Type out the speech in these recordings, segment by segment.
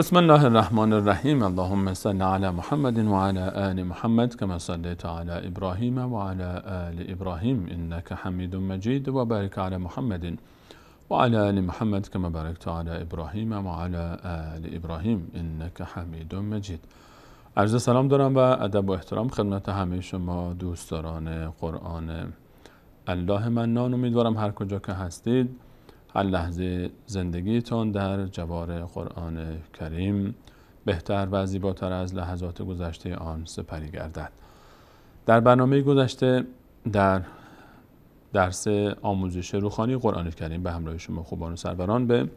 بسم الله الرحمن الرحیم. اللهم صل علی محمد و علی آل محمد كما صليت على ابراهیم و علی آل ابراهیم انك حمید مجید و بارک علی محمد و علی آل محمد كما باركت على ابراهیم و علی آل ابراهیم انك حمید مجید. عرض سلام دارم و ادب و احترام خدمت همه شما دوستداران قرآن الله منان. امیدوارم هر کجا که هستید هر لحظه زندگیتون در جوار قرآن کریم بهتر و زیباتر از لحظات گذشته آن سپری گردد. در برنامه گذشته در درس آموزش روحانی قرآن کریم به همراه شما خوبان و سروران به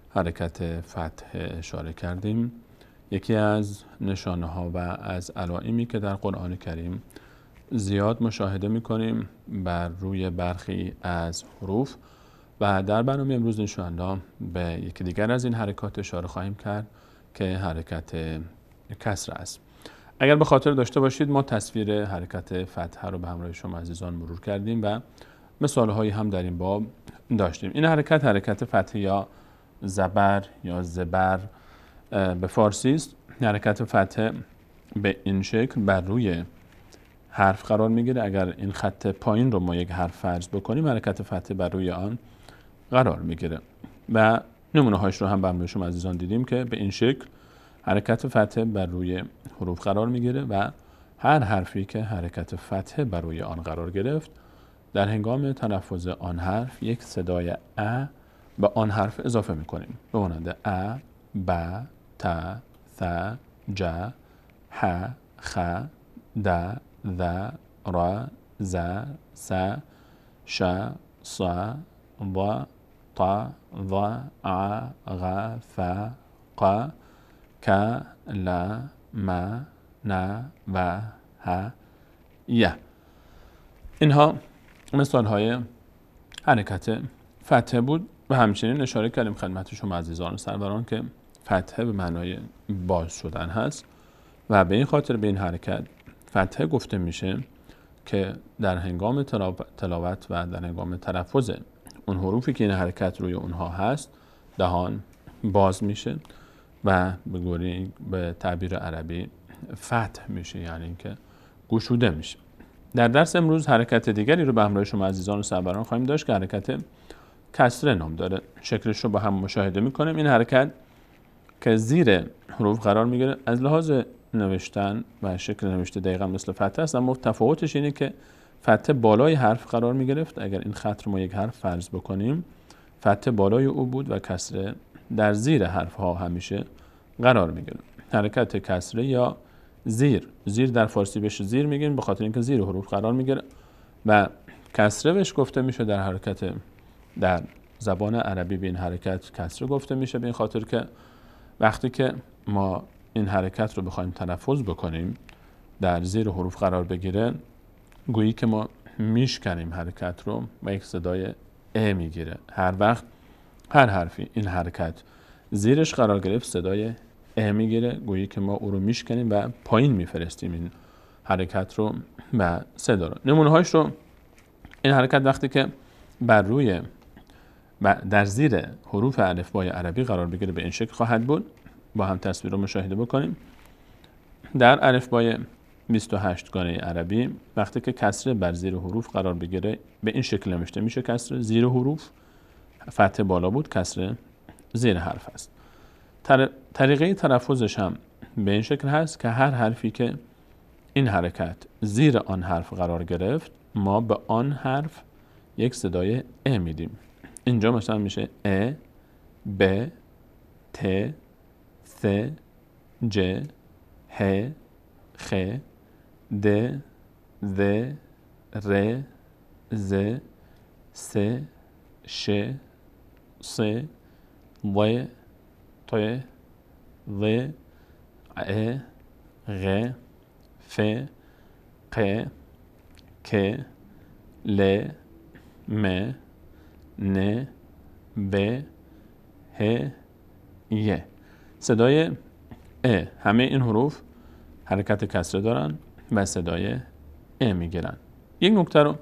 حرکت فتح اشاره کردیم. یکی از نشانه ها و از علائمی که در قرآن کریم زیاد مشاهده می‌کنیم بر روی برخی از حروف، و در برنامه امروز انشاءالله به یکی دیگر از این حرکات اشاره خواهیم کرد که حرکت کسر است. اگر به خاطر داشته باشید ما تصویر حرکت فتح رو به همراه شما عزیزان مرور کردیم و مثالهایی هم در این باب داشتیم. این حرکت فتح یا زبر یا زبر به فارسی است. حرکت فتح به این شکل بر روی حرف قرار میگیره. اگر این خط پایین رو ما یک حرف فرض بکنیم حرکت فتح بر روی آن قرار میگیره و نمونه هاش رو هم به همراه شما عزیزان دیدیم که به این شکل حرکت فتح بر روی حروف قرار میگیره و هر حرفی که حرکت فتح بر روی آن قرار گرفت در هنگام تلفظ آن حرف یک صدای ا به آن حرف اضافه میکنیم به مانند ا، ب، ت، ث، ج، ح، خ، د، ذ، ر، ز، س، ش، ص، ض، ط، ظ، ع، غ، ف، ق، ک، ل، م، ن و ه، ی. اینها مثال های حرکت فتح بود و همچنین اشاره کردیم خدمت شما عزیزان و سروران که فتح به معنای باز شدن هست و به این خاطر به این حرکت فتح گفته میشه که در هنگام تلاوت و در هنگام تلفظ اون حروفی که این حرکت روی اونها هست دهان باز میشه و به تعبیر عربی فتح میشه، یعنی اینکه گشوده میشه. در درس امروز حرکت دیگری رو به همراه شما عزیزان و سروران خواهیم داشت که حرکت کسره نام داره. شکلش رو با هم مشاهده میکنیم. این حرکت که زیر حروف قرار میگیره از لحاظ نوشتن و شکل نوشته دقیقا مثل فتح است، اما تفاوتش اینه که فتح بالای حرف قرار می گرفت. اگر این خط رو ما یک حرف فرض بکنیم فتح بالای او بود و کسره در زیر حرف ها همیشه قرار می گرفت. حرکت کسره یا زیر در فارسی بهش زیر میگیم به خاطر اینکه زیر حروف قرار می گرفت و کسره بهش گفته میشه در زبان عربی به این حرکت کسره گفته میشه به این خاطر که وقتی که ما این حرکت رو بخوایم تلفظ بکنیم در زیر حروف قرار بگیره گویی که ما میشکنیم حرکت رو و یک صدای ا میگیره. هر وقت هر حرفی این حرکت زیرش قرار گرفت صدای ا میگیره، گویی که ما او رو میشکنیم و پایین میفرستیم این حرکت رو و صدا رو. نمونه هاش رو این حرکت وقتی که بر روی در زیر حروف الفبای عربی قرار بگیره به این شکل خواهد بود. با هم تصویر رو مشاهده بکنیم. در الفبای 28 گانه عربی وقتی که کسره بر زیر حروف قرار بگیره به این شکل نوشته میشه. کسره زیر حروف، فتح بالا بود، کسره زیر حرف است. طریقه تلفظش هم به این شکل هست که هر حرفی که این حرکت زیر آن حرف قرار گرفت ما به آن حرف یک صدای ا میدیم. اینجا مثلا میشه ا، ب، ت، ث، ج، ه، خ، د، ذ، ر، ز، س، ش، ص، ض، ط، ظ، ع، غ، ف، ق، ک، ل، م، ن، ب، ه، ی. صدای ا. همه این حروف حرکت کسره دارن و صدای ا میگیرن. یک نکته رو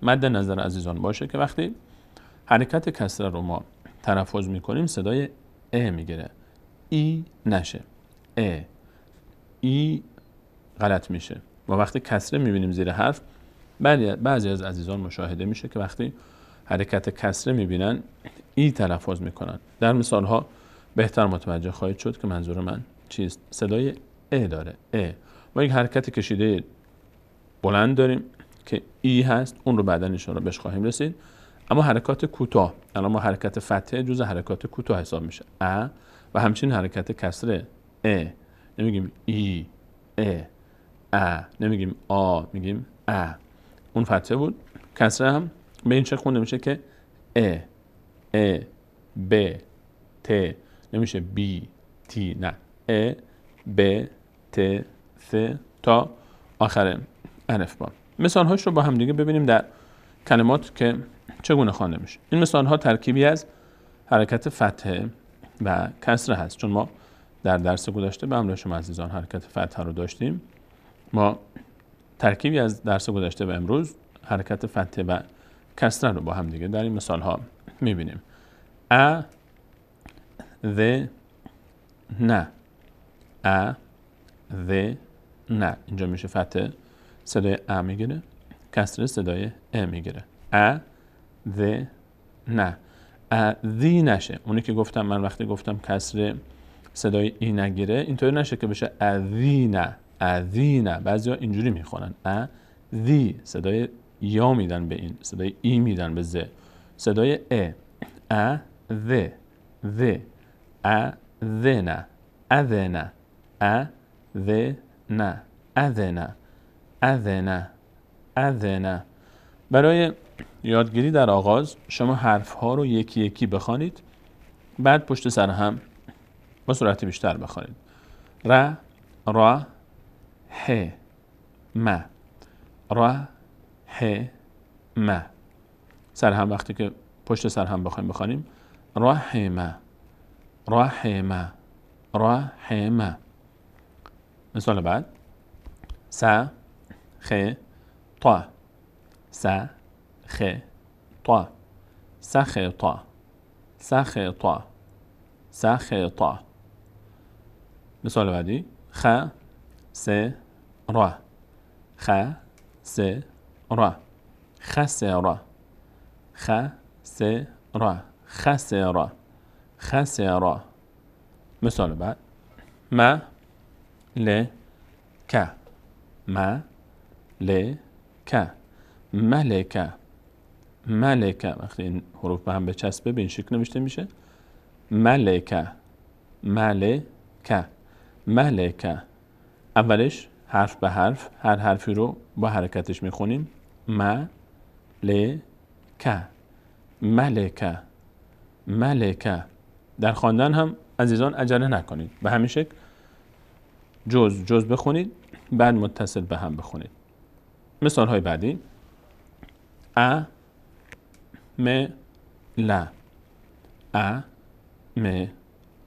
مد نظر عزیزان باشه که وقتی حرکت کسره رو ما تلفظ میکنیم صدای ا میگیره. ای نشه. ای غلط میشه. و وقتی کسره میبینیم زیر حرف، بعضی از عزیزان مشاهده میشه که وقتی حرکت کسره میبینن ای تلفظ میکنن. در مثال ها بهتر متوجه خواهید شد که منظور من چیست. صدای داره. ما یک حرکت کشیده بلند داریم که ای هست، اون رو بعدا ان شاء الله بهش خواهیم رسید. اما حرکات کوتاه، الان ما حرکت فتحه جزء حرکات کوتاه حساب میشه. و همچنین حرکت کسره نمیگیم ای نمیگیم میگیم اون فتحه بود. کسره هم به این شکل خونده میشه که ب ت، نمیشه بی تی، نه ب ت ث تا آخر الف با. مثال هاش رو با هم دیگه ببینیم در کلمات که چگونه خوانده میشه. این مثال ها ترکیبی از حرکت فتحه و کسره هست، چون ما در درس گذشته به همراه شما عزیزان حرکت فتحه رو داشتیم. ما ترکیبی از درس گذشته و امروز حرکت فتحه و کسره رو با هم دیگه در این مثال ها میبینیم. ذ نه، ذ نه، اینجا میشه فتحه صدای میگیره، کسره صدای میگیره. ذ نه، ذی نشه. اونی که گفتم من وقتی گفتم کسره صدای ای نگیره، اینطوری نشه که بشه اذینه. بعضیا اینجوری میخونن ذی، صدای یا میدن به این، صدای ای میدن به ز. صدای ذ اذن، اذن، اذن، اذن، اذن. برای یادگیری در آغاز شما حرف ها رو یکی یکی بخوانید، بعد پشت سر هم با سرعت بیشتر بخوانید. ر، را، ه، م، را، ه، م. سر هم وقتی که پشت سر هم بخوانیم رحمه، رحمه، رحمه. مثال بعد س، خ، طا، س، خ، طا، سخطا، سخطا، سخطا. مثال بعدی خ، س، را، خ، س، را، خسر، خ، س، را، خسر، خسر. مثال بعد م، ل، ک، م، ل، ک، ملک، ملک. وقتی این حروف به هم بچسبه به این شکل نوشته میشه ملک، ملک، ملک. اولش حرف به حرف، هر حرفی رو با حرکتش میخونیم. م، ل، ک، ملک، ملک. در خواندن هم عزیزان عجله نکنید، به همین شکل جز بخونید، بعد متصل به هم بخونید. مثال های بعدی م، ل، م،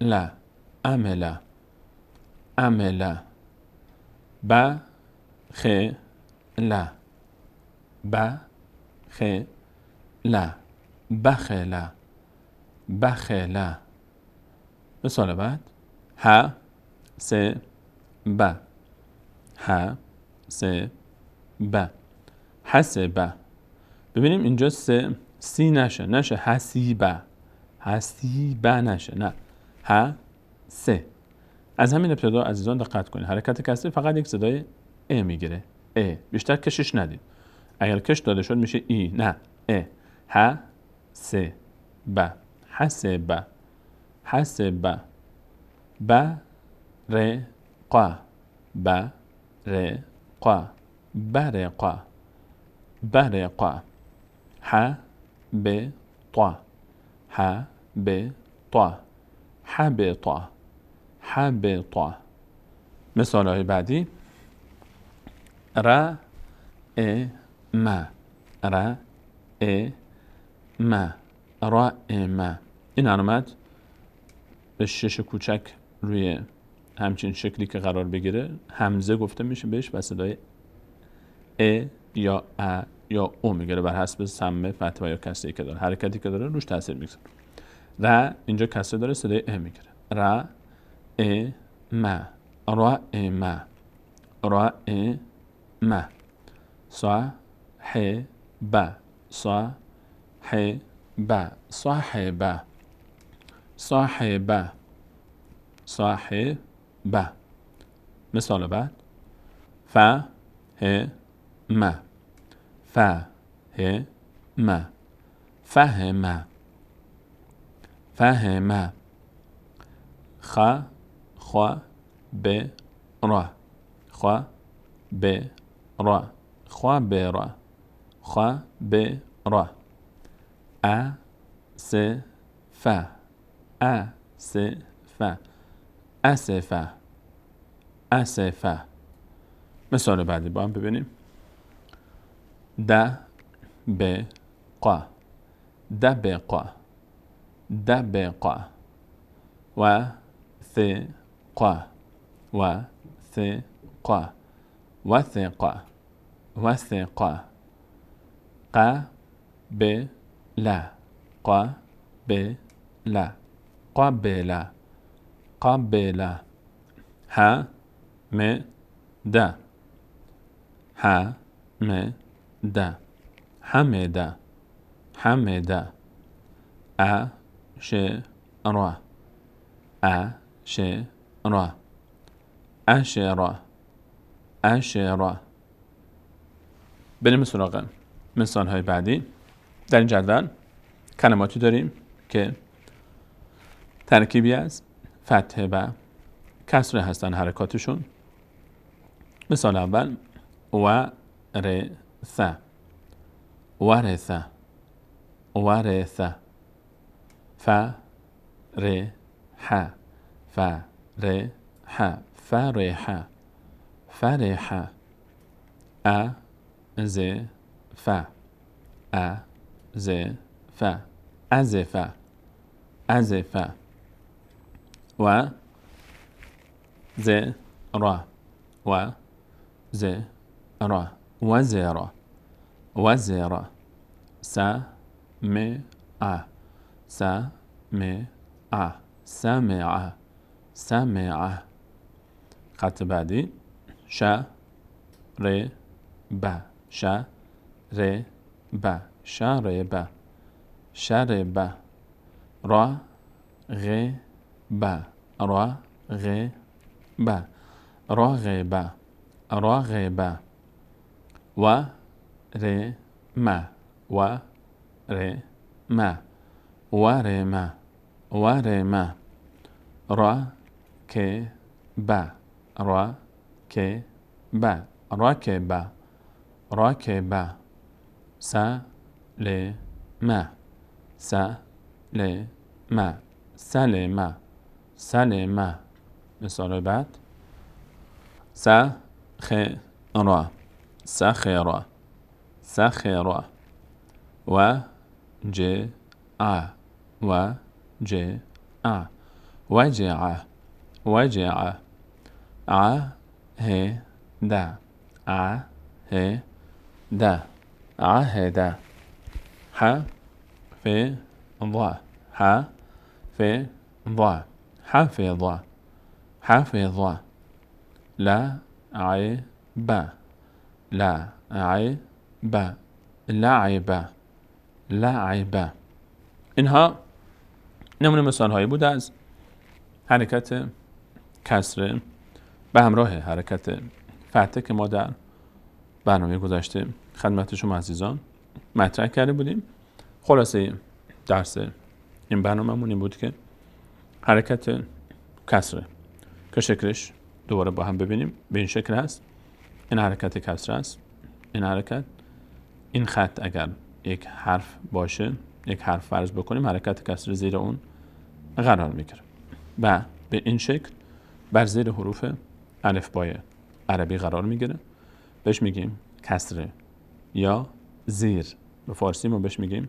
ل، عمل، عمل. ب، خ، ل، ب، خ، ل، بخل، بخل. مثال بعد ح، س، ب، ح، س، ب، حسب. ببینیم اینجا سی نشه حسیبه، حسیبه نشه، نه س. از همین ابتدا عزیزان دقت کنید، حرکت کسری فقط یک صدای میگیره، بیشتر کشش ندید. اگر کش داده شد میشه ای، نه ح، س، ب، حسب، حسب. ب، ر، ق، ب، ر، ق، برق، برق. ح، ب، ط، ح، ب، ط، حبط، حبط. مثال های بعدی ر، م، ر، م، رائم. این علامت به شش کوچک روی همچین شکلی که قرار بگیره همزه گفته میشه بهش و صدای یا یا او میگیره بر حسب سمه، فتحه یا کسری که داره، حرکتی که داره روش تاثیر میگذاره. ر اینجا کسره داره، صدای میگیره. ر، ما رائما رائما صاحبة صاحبة صاحبة صاحبة صاحبة. مثال بعد فهم فهم فهم فهم خبر خبر خبر خبر أسف أسف أسف أسف. مثال بعدی با هم ببینیم. دبق دبق دبق وثق وثق وثق وثق قبل قبل قبل قبل حمد حمد حمد حمد أشر أشر أشر أشر. بریم سراغ مثال های بعدی. در این جدول کلماتی داریم که ترکیبی از فتحه و کسره هستن حرکاتشون. مثال اول ورث ورث ورث فرح فرح فرح فرح أزف أزف أزف أزف وزر وزر وزر وزر سمع سمع سمع سمع. خط بعدی شرب شرب شرب شرب راغب راغب راغب راغب ورم ورم ورم ورم راكب راكب راكب راكب سلم سلم سلم سلم. مثال بعد سخر سخر سخر وجع وجع وجع وجع عهد عهد عهد حفظ حفظ حفظ حفظ لعب لعب لعب لعب. اینها نمونه مثال هایی بود از حرکت کسره به همراه حرکت فتحه که ما در برنامه گذشته خدمت شما عزیزان مطرح کرده بودیم. خلاصه درس این برنامه‌مون این بود که حرکت کسره که شکلش دوباره با هم ببینیم به این شکل هست. این حرکت کسره است. این حرکت، این خط اگر یک حرف باشه، یک حرف فرض بکنیم، حرکت کسره زیر اون قرار میگیره و به این شکل بر زیر حروف الفبای عربی قرار میگیره. بهش میگیم کسره یا زیر. به فارسی ما بهش میگیم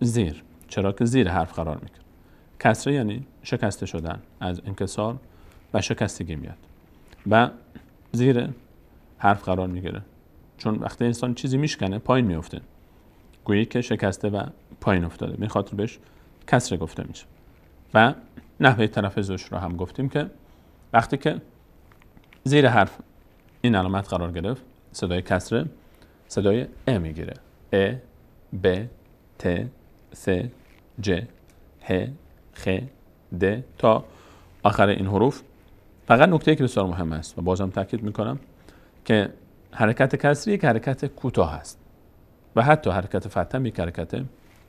زیر، چرا که زیر حرف قرار میگیره. کسره یعنی شکسته شدن، از انکسار و شکستگی میاد و زیر حرف قرار میگیره، چون وقتی انسان چیزی میشکنه پایین میفته، گویی که شکسته و پایین افتاده، به این خاطر بهش کسره گفته میشه. و نحوه تلفظش رو هم گفتیم که وقتی که زیر حرف این علامت قرار گرفت، صدای کسره صدای ا میگیره. ا، ب، ت، س، ج، ه، خ، د تا آخر این حروف. فقط نکته که بسیار مهم است و بازم تاکید میکنم که حرکت کسری یک حرکت کوتاه است و حتی حرکت فتح یک حرکت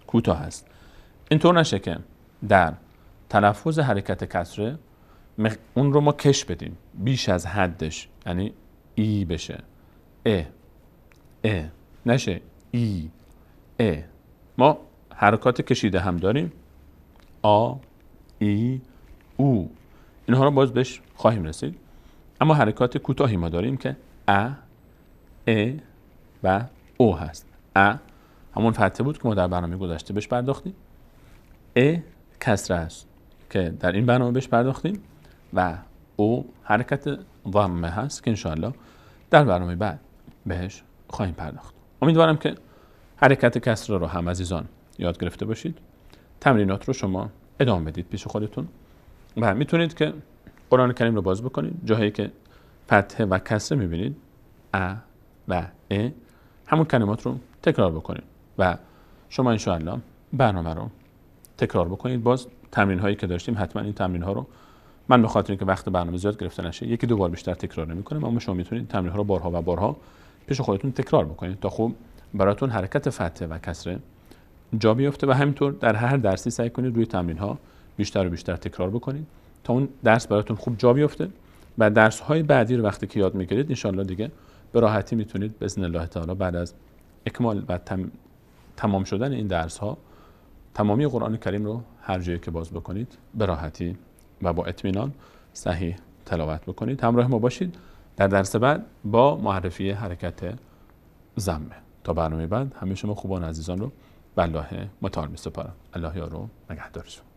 کوتاه است. اینطور نشه که در تلفظ حرکت کسره اون رو ما کش بدیم بیش از حدش، یعنی ای بشه، ا نشه ای، ما حرکات کشیده هم داریم، آ، ای، او، اینها رو باز بهش خواهیم رسید. اما حرکات کوتاهی ما داریم که ا و او هست. ا همون فتحه بود که ما در برنامه گذشته بهش پرداختیم. کسره است که در این برنامه بهش پرداختیم و او حرکت ضمه هست که انشاءالله در برنامه بعد بهش خواهیم پرداخت. امیدوارم که حرکت کسره رو هم عزیزان یاد گرفته باشید. تمرینات رو شما ادامه بدید پیش خودتون و میتونید که قرآن کریم رو باز بکنید، جاهایی که فتحه و کسره میبینید ا و ا، همون کلمات رو تکرار بکنید و شما انشاءالله برنامه رو تکرار بکنید. باز تمرین هایی که داشتیم حتما این تمرین ها رو من به خاطر اینکه وقت برنامه زیاد گرفته نشه یکی دو بار بیشتر تکرار نمی‌کنم، اما شما میتونید تمرین ها رو بارها و بارها پیش خودتون تکرار بکنید تا خوب براتون حرکت فتحه و کسره جا بیفته و همینطور در هر درسی سعی کنید روی تمرین ها بیشتر و بیشتر تکرار بکنید تا اون درس براتون خوب جا بیفته و درس های بعدی رو وقتی که یاد میگیرید ان شاءالله دیگه به راحتی میتونید باذن الله تعالی بعد از اکمال و تمام شدن این درس ها تمامی قرآن کریم رو هر جایی که باز بکنید به راحتی و با اطمینان صحیح تلاوت بکنید. همراه ما باشید در درس بعد با معرفی حرکت ضمه. تا برنامه بعد همه شما خوبان عزیزان رو به الله متعال می‌سپارم. الله یار و نگهدارشون.